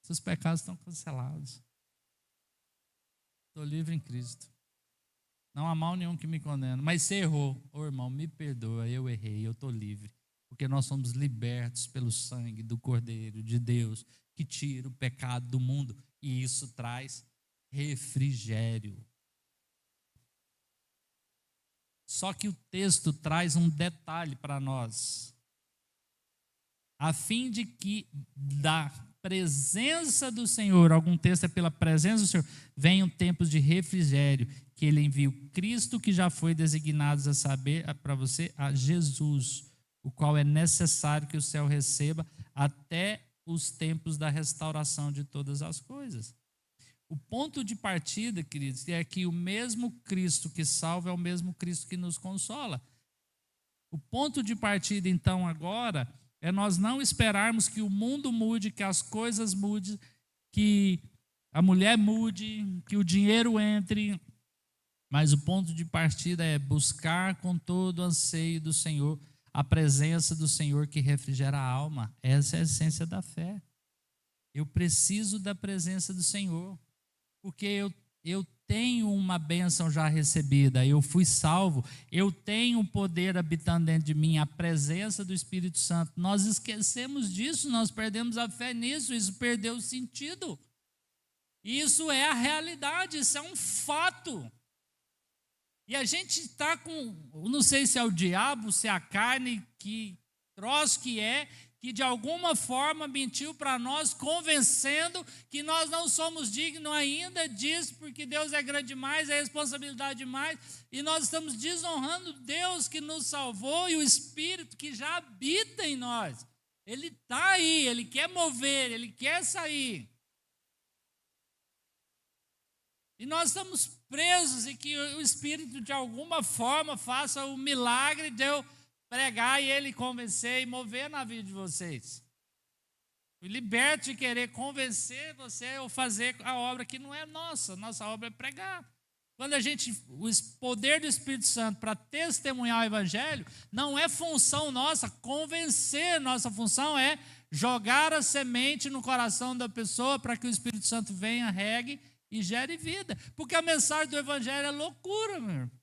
Seus pecados estão cancelados. Estou livre em Cristo. Não há mal nenhum que me condene. Mas você errou. Irmão, me perdoa, eu errei, eu estou livre. Porque nós somos libertos pelo sangue do Cordeiro de Deus, que tira o pecado do mundo. E isso traz refrigério. Só que o texto traz um detalhe para nós. A fim de que da presença do Senhor, algum texto é pela presença do Senhor, venham tempos de refrigério, que ele envia o Cristo que já foi designado a saber para você, a Jesus, o qual é necessário que o céu receba até os tempos da restauração de todas as coisas. O ponto de partida, queridos, é que o mesmo Cristo que salva é o mesmo Cristo que nos consola. O ponto de partida, então, agora, é nós não esperarmos que o mundo mude, que as coisas mudem, que a mulher mude, que o dinheiro entre, mas o ponto de partida é buscar com todo o anseio do Senhor a presença do Senhor que refrigera a alma. Essa é a essência da fé. Eu preciso da presença do Senhor, porque eu tenho uma bênção já recebida, eu fui salvo, eu tenho um poder habitando dentro de mim, a presença do Espírito Santo. Nós esquecemos disso, nós perdemos a fé nisso, isso perdeu o sentido. Isso é a realidade, isso é um fato. E a gente está com, não sei se é o diabo, se é a carne, que troço que é, que de alguma forma mentiu para nós, convencendo que nós não somos dignos ainda disso, porque Deus é grande demais, é responsabilidade demais, e nós estamos desonrando Deus que nos salvou e o Espírito que já habita em nós. Ele está aí, Ele quer mover, Ele quer sair. E nós estamos presos e que o Espírito de alguma forma faça o milagre de eu pregar e ele convencer e mover na vida de vocês. Me liberte de querer convencer você ou fazer a obra que não é nossa. Nossa obra é pregar. Quando o poder do Espírito Santo para testemunhar o Evangelho, não é função nossa convencer. Nossa função é jogar a semente no coração da pessoa para que o Espírito Santo venha, regue e gere vida. Porque a mensagem do Evangelho é loucura, meu irmão.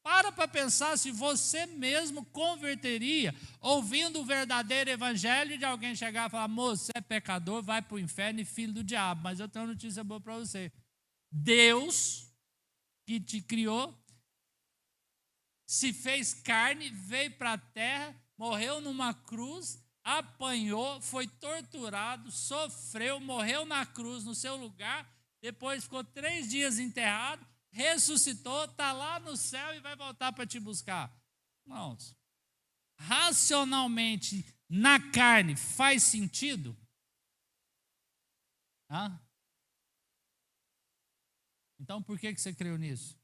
Para pensar se você mesmo converteria ouvindo o verdadeiro evangelho de alguém chegar e falar, moço, você é pecador, vai para o inferno e filho do diabo. Mas eu tenho uma notícia boa para você. Deus que te criou, se fez carne, veio para a terra, morreu numa cruz, apanhou, foi torturado, sofreu, morreu na cruz no seu lugar, depois ficou 3 dias enterrado, ressuscitou, está lá no céu e vai voltar para te buscar. Irmãos, racionalmente, na carne, faz sentido? Hã? Então, por que você creu nisso?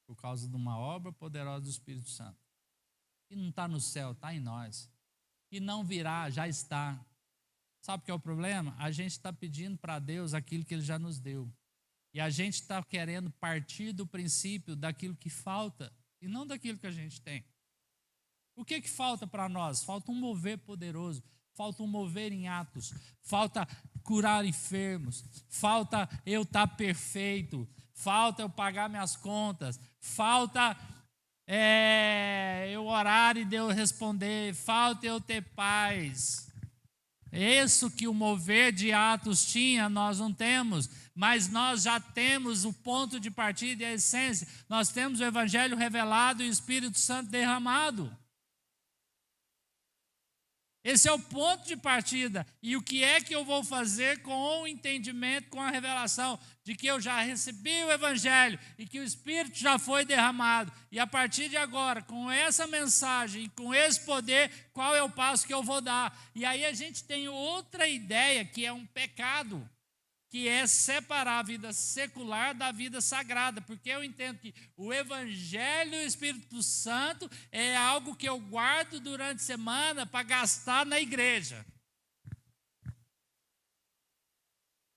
Por causa de uma obra poderosa do Espírito Santo. Que não está no céu, está em nós. Que não virá, já está. Sabe o que é o problema? A gente está pedindo para Deus aquilo que Ele já nos deu. E a gente está querendo partir do princípio daquilo que falta e não daquilo que a gente tem. O que falta para nós? Falta um mover poderoso, falta um mover em atos, falta curar enfermos, falta eu estar perfeito, falta eu pagar minhas contas, falta eu orar e Deus responder, falta eu ter paz. Isso que o mover de Atos tinha, nós não temos, mas nós já temos o ponto de partida e a essência. Nós temos o Evangelho revelado e o Espírito Santo derramado. Esse é o ponto de partida. E o que é que eu vou fazer com o entendimento, com a revelação de que eu já recebi o Evangelho e que o Espírito já foi derramado? E a partir de agora, com essa mensagem, com esse poder, qual é o passo que eu vou dar? E aí a gente tem outra ideia que é um pecado, que é separar a vida secular da vida sagrada, porque eu entendo que o Evangelho e o Espírito Santo é algo que eu guardo durante a semana para gastar na igreja.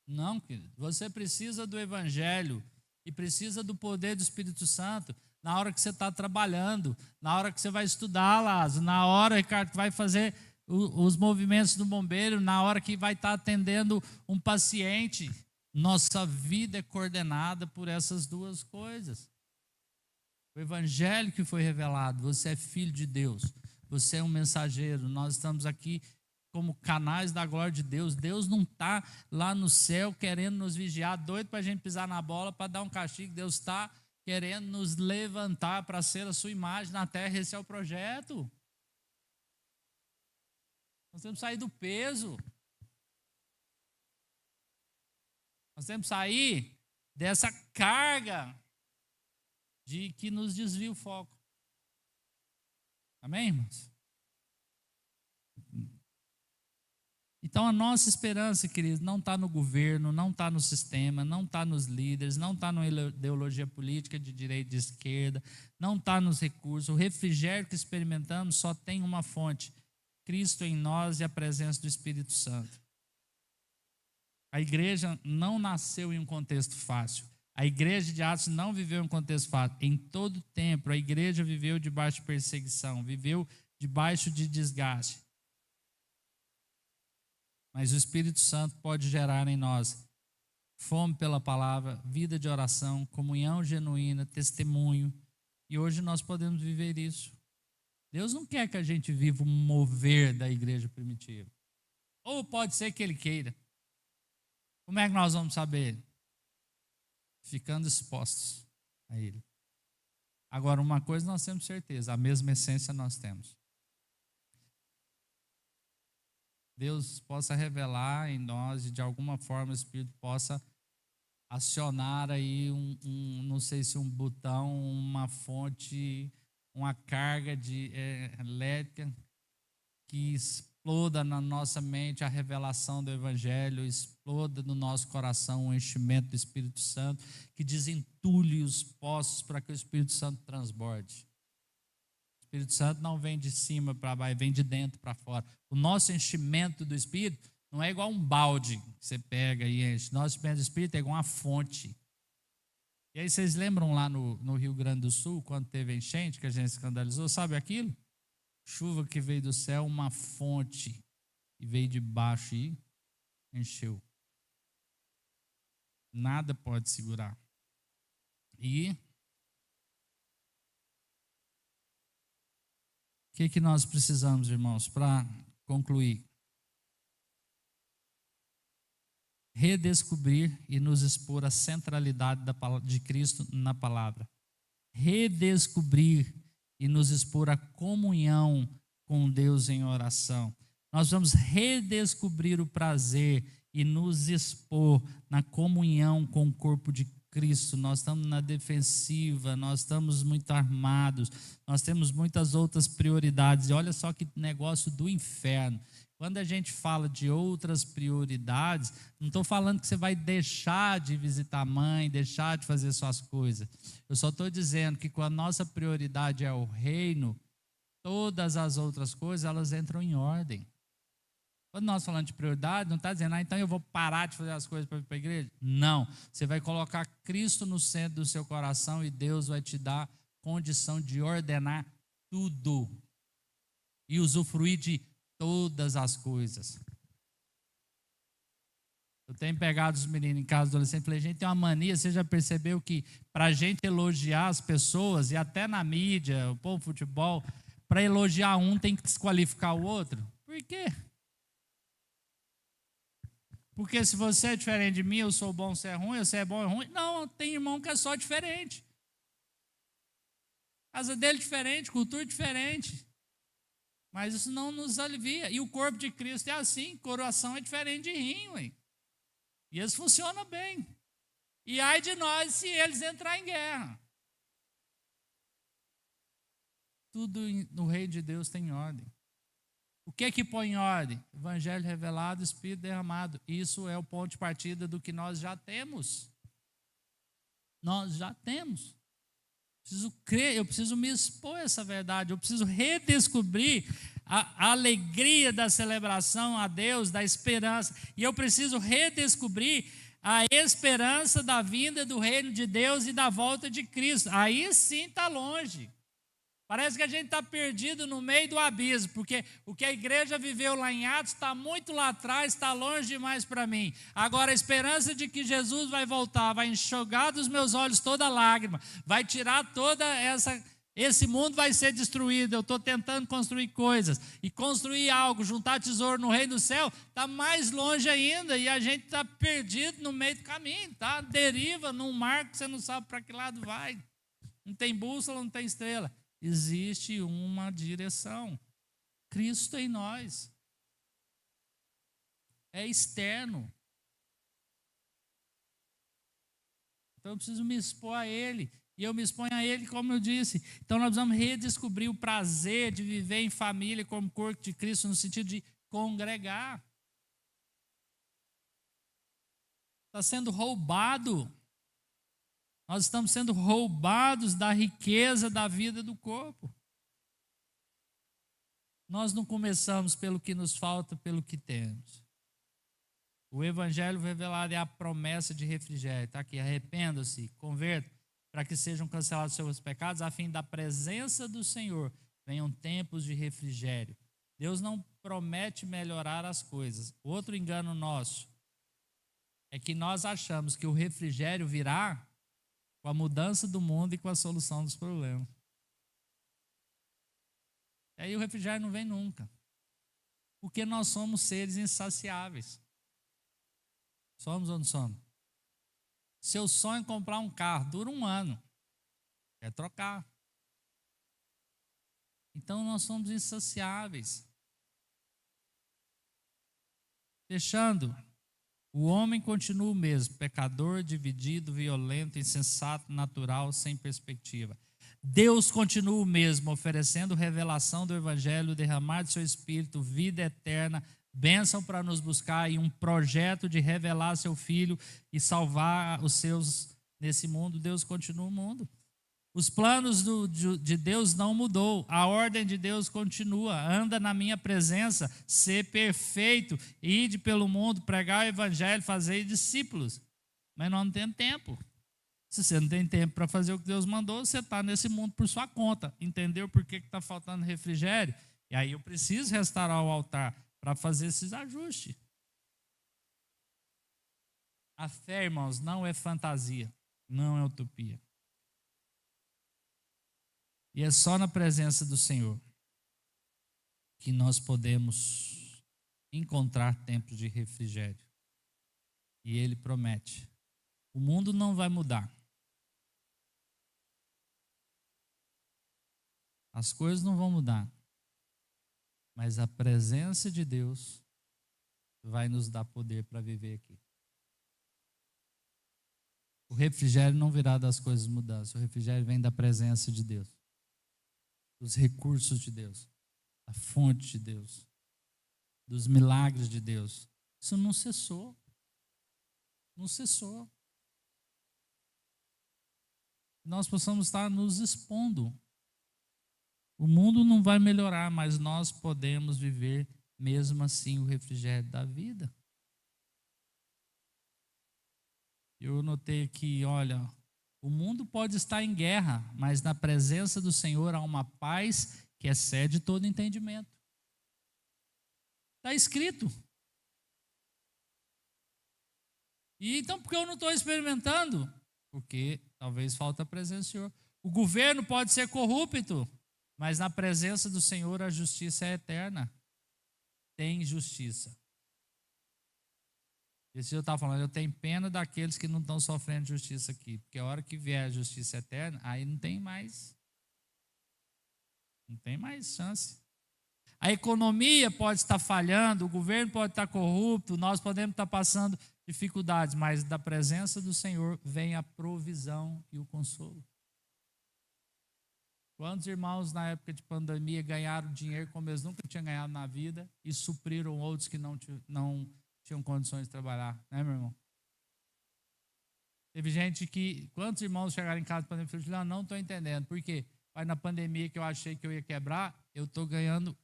Não, querido, você precisa do Evangelho e precisa do poder do Espírito Santo na hora que você está trabalhando, na hora que você vai estudar, Lázaro, na hora, Ricardo, que vai fazer os movimentos do bombeiro, na hora que vai estar atendendo um paciente. Nossa vida é coordenada por essas duas coisas. O Evangelho que foi revelado, você é filho de Deus, você é um mensageiro, nós estamos aqui como canais da glória de Deus. Deus não está lá no céu querendo nos vigiar, doido para a gente pisar na bola, para dar um castigo. Deus está querendo nos levantar para ser a sua imagem na terra. Esse é o projeto. Nós temos que sair do peso. Nós temos que sair dessa carga de que nos desvia o foco. Amém, irmãos? Então a nossa esperança, queridos, não está no governo, não está no sistema, não está nos líderes, não está na ideologia política de direita e de esquerda, não está nos recursos. O refrigério que experimentamos só tem uma fonte: Cristo em nós e a presença do Espírito Santo. A igreja não nasceu em um contexto fácil. A igreja de Atos não viveu em um contexto fácil. Em todo tempo, a igreja viveu debaixo de perseguição, viveu debaixo de desgaste. Mas o Espírito Santo pode gerar em nós fome pela palavra, vida de oração, comunhão genuína, testemunho. E hoje nós podemos viver isso. Deus não quer que a gente viva um mover da igreja primitiva. Ou pode ser que Ele queira. Como é que nós vamos saber? Ficando expostos a Ele. Agora, uma coisa nós temos certeza, a mesma essência nós temos. Deus possa revelar em nós e de alguma forma o Espírito possa acionar aí não sei se um botão, uma fonte, uma carga de elétrica que exploda na nossa mente a revelação do Evangelho, exploda no nosso coração o enchimento do Espírito Santo, que desentulhe os poços para que o Espírito Santo transborde. O Espírito Santo não vem de cima para baixo, vem de dentro para fora. O nosso enchimento do Espírito não é igual um balde que você pega e enche. Nosso enchimento do Espírito é igual uma fonte. E aí vocês lembram lá no Rio Grande do Sul, quando teve enchente, que a gente escandalizou, sabe aquilo? Chuva que veio do céu, uma fonte, e veio de baixo e encheu. Nada pode segurar. E o que nós precisamos, irmãos, para concluir? Redescobrir e nos expor a centralidade de Cristo na palavra. Redescobrir e nos expor à comunhão com Deus em oração. Nós vamos redescobrir o prazer e nos expor na comunhão com o corpo de Cristo. Nós estamos na defensiva, nós estamos muito armados, nós temos muitas outras prioridades. E olha só que negócio do inferno. Quando a gente fala de outras prioridades, não estou falando que você vai deixar de visitar a mãe, deixar de fazer suas coisas. Eu só estou dizendo que quando a nossa prioridade é o reino, todas as outras coisas, elas entram em ordem. Quando nós falamos de prioridade, não está dizendo, então eu vou parar de fazer as coisas para ir para a igreja. Não, você vai colocar Cristo no centro do seu coração e Deus vai te dar condição de ordenar tudo e usufruir de todas as coisas. Eu tenho pegado os meninos em casa, adolescente, e falei, gente, tem uma mania, você já percebeu que para a gente elogiar as pessoas, e até na mídia, o povo futebol, para elogiar um tem que desqualificar o outro? Por quê? Porque se você é diferente de mim, eu sou bom, você é ruim, você é bom, é ruim. Não, tem irmão que é só diferente. Casa dele diferente, cultura diferente. Mas isso não nos alivia. E o corpo de Cristo é assim, coração é diferente de rim, ué. E eles funcionam bem. E ai de nós se eles entrarem em guerra. Tudo no reino de Deus tem ordem. O que é que põe em ordem? Evangelho revelado, Espírito derramado. Isso é o ponto de partida do que nós já temos. Nós já temos. Preciso crer, eu preciso me expor a essa verdade, eu preciso redescobrir a alegria da celebração a Deus, da esperança, e eu preciso redescobrir a esperança da vinda do reino de Deus e da volta de Cristo. Aí sim está longe. Parece que a gente está perdido no meio do abismo, porque o que a igreja viveu lá em Atos está muito lá atrás, está longe demais para mim. Agora, a esperança de que Jesus vai voltar, vai enxugar dos meus olhos toda lágrima, vai tirar toda esse mundo vai ser destruído. Eu estou tentando construir coisas, e construir algo, juntar tesouro no reino do céu, está mais longe ainda, e a gente está perdido no meio do caminho, está deriva num mar que você não sabe para que lado vai. Não tem bússola, não tem estrela. Existe uma direção. Cristo em nós. É externo. Então eu preciso me expor a Ele. E eu me exponho a Ele, como eu disse. Então nós vamos redescobrir o prazer de viver em família como corpo de Cristo, no sentido de congregar. Está sendo roubado. Nós estamos sendo roubados da riqueza da vida do corpo. Nós não começamos pelo que nos falta, pelo que temos. O evangelho revelado é a promessa de refrigério. Está aqui, arrependa-se, converta, para que sejam cancelados seus pecados, a fim da presença do Senhor venham tempos de refrigério. Deus não promete melhorar as coisas. Outro engano nosso é que nós achamos que o refrigério virá com a mudança do mundo e com a solução dos problemas. E aí o refrigério não vem nunca. Porque nós somos seres insaciáveis. Somos ou não somos? Seu sonho é comprar um carro, dura 1 ano. Quer trocar. Então nós somos insaciáveis. Fechando. O homem continua o mesmo, pecador, dividido, violento, insensato, natural, sem perspectiva. Deus continua o mesmo, oferecendo revelação do Evangelho, derramar de seu Espírito, vida eterna, bênção para nos buscar e um projeto de revelar seu Filho e salvar os seus nesse mundo. Deus continua o mundo. Os planos de Deus não mudou, a ordem de Deus continua. Anda na minha presença, ser perfeito, ide pelo mundo, pregar o evangelho, fazer discípulos. Mas nós não temos tempo. Se você não tem tempo para fazer o que Deus mandou, você está nesse mundo por sua conta. Entendeu por que está faltando refrigério? E aí eu preciso restaurar o altar para fazer esses ajustes. A fé, irmãos, não é fantasia, não é utopia. E é só na presença do Senhor que nós podemos encontrar tempos de refrigério. E Ele promete. O mundo não vai mudar. As coisas não vão mudar. Mas a presença de Deus vai nos dar poder para viver aqui. O refrigério não virá das coisas mudanças. O refrigério vem da presença de Deus. Dos recursos de Deus. Da fonte de Deus. Dos milagres de Deus. Isso não cessou. Não cessou. Nós possamos estar nos expondo. O mundo não vai melhorar, mas nós podemos viver mesmo assim o refrigério da vida. Eu notei aqui, olha, o mundo pode estar em guerra, mas na presença do Senhor há uma paz que excede todo entendimento. Está escrito. E então, por que eu não estou experimentando? Porque talvez falta a presença do Senhor. O governo pode ser corrupto, mas na presença do Senhor a justiça é eterna. Tem justiça. Esse dia eu estava falando, eu tenho pena daqueles que não estão sofrendo justiça aqui. Porque a hora que vier a justiça eterna, aí não tem mais chance. A economia pode estar falhando, o governo pode estar corrupto, nós podemos estar passando dificuldades, mas da presença do Senhor vem a provisão e o consolo. Quantos irmãos na época de pandemia ganharam dinheiro como eles nunca tinham ganhado na vida e supriram outros que não tinham condições de trabalhar, né, meu irmão? Teve gente que, quantos irmãos chegaram em casa na pandemia e falaram, não estou entendendo, por quê? Mas na pandemia que eu achei que eu ia quebrar, eu estou ganhando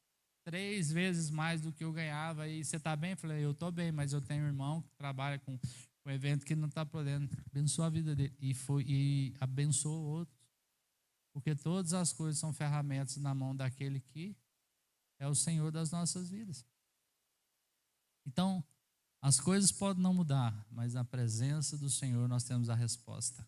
3 vezes mais do que eu ganhava, e você está bem? Eu falei, eu estou bem, mas eu tenho um irmão que trabalha com um evento que não está podendo, abençoou a vida dele, e abençoou outros, porque todas as coisas são ferramentas na mão daquele que é o Senhor das nossas vidas. Então, as coisas podem não mudar, mas na presença do Senhor nós temos a resposta.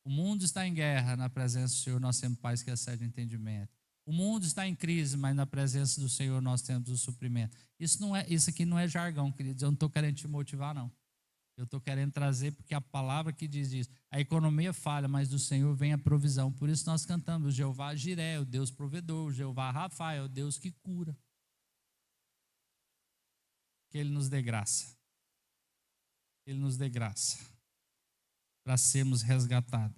O mundo está em guerra, na presença do Senhor nós temos paz que excede o entendimento. O mundo está em crise, mas na presença do Senhor nós temos o suprimento. Isso aqui não é jargão, queridos. Eu não estou querendo te motivar, não. Eu estou querendo trazer, porque a palavra que diz isso. A economia falha, mas do Senhor vem a provisão. Por isso nós cantamos, o Jeová Jiré, o Deus provedor, o Jeová Rafa, é o Deus que cura. Que Ele nos dê graça. Ele nos dê graça para sermos resgatados.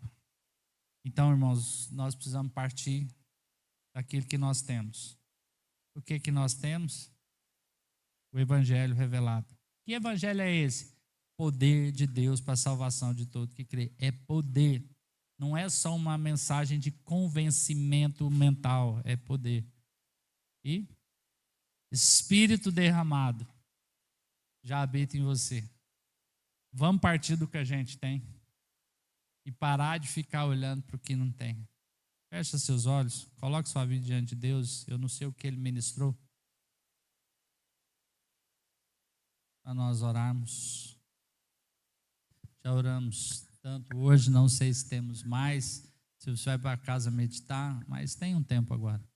Então, irmãos, nós precisamos partir daquilo que nós temos. O que nós temos? O Evangelho revelado. Que Evangelho é esse? Poder de Deus para a salvação de todo que crê. É poder. Não é só uma mensagem de convencimento mental. É poder. E Espírito derramado já habita em você. Vamos partir do que a gente tem e parar de ficar olhando para o que não tem. Feche seus olhos, coloque sua vida diante de Deus. Eu não sei o que Ele ministrou. Para nós orarmos. Já oramos tanto hoje, não sei se temos mais. Se você vai para casa meditar, mas tem um tempo agora.